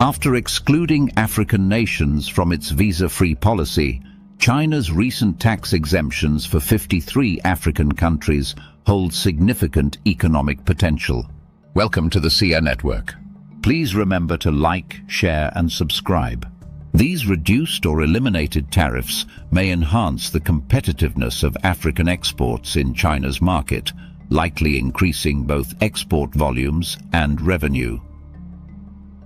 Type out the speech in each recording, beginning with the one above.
After excluding African nations from its visa-free policy, China's recent tax exemptions for 53 African countries hold significant economic potential. Welcome to the SIA Network. Please remember to like, share and subscribe. These reduced or eliminated tariffs may enhance the competitiveness of African exports in China's market, likely increasing both export volumes and revenue.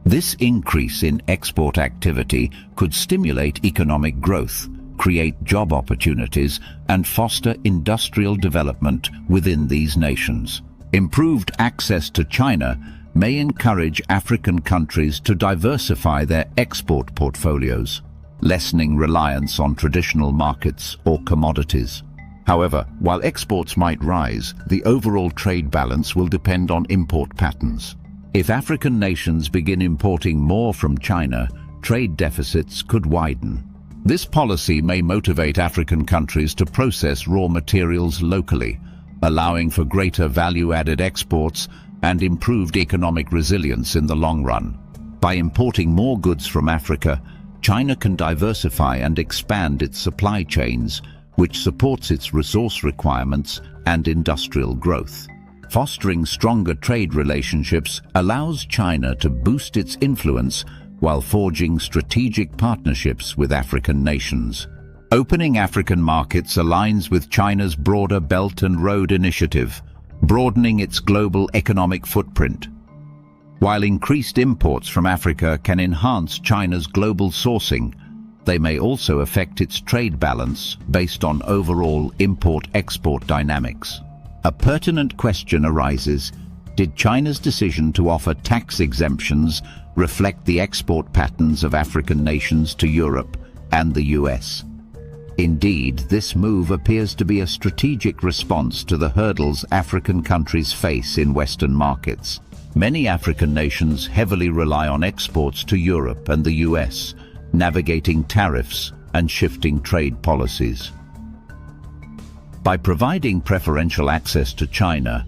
This increase in export activity could stimulate economic growth, create job opportunities, and foster industrial development within these nations. Improved access to China may encourage African countries to diversify their export portfolios, lessening reliance on traditional markets or commodities. However, while exports might rise, the overall trade balance will depend on import patterns. If African nations begin importing more from China, trade deficits could widen. This policy may motivate African countries to process raw materials locally, allowing for greater value-added exports and improved economic resilience in the long run. By importing more goods from Africa, China can diversify and expand its supply chains, which supports its resource requirements and industrial growth. Fostering stronger trade relationships allows China to boost its influence while forging strategic partnerships with African nations. Opening African markets aligns with China's broader Belt and Road Initiative, broadening its global economic footprint. While increased imports from Africa can enhance China's global sourcing, they may also affect its trade balance based on overall import-export dynamics. A pertinent question arises: did China's decision to offer tax exemptions reflect the export patterns of African nations to Europe and the US? Indeed, this move appears to be a strategic response to the hurdles African countries face in Western markets. Many African nations heavily rely on exports to Europe and the US, navigating tariffs and shifting trade policies. By providing preferential access to China,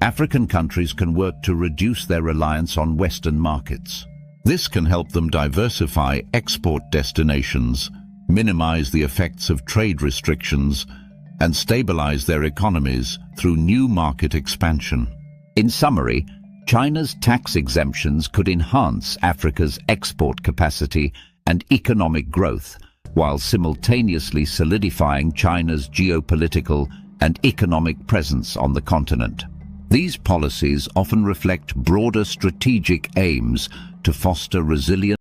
African countries can work to reduce their reliance on Western markets. This can help them diversify export destinations, minimize the effects of trade restrictions, and stabilize their economies through new market expansion. In summary, China's tax exemptions could enhance Africa's export capacity and economic growth, while simultaneously solidifying China's geopolitical and economic presence on the continent. These policies often reflect broader strategic aims to foster resilient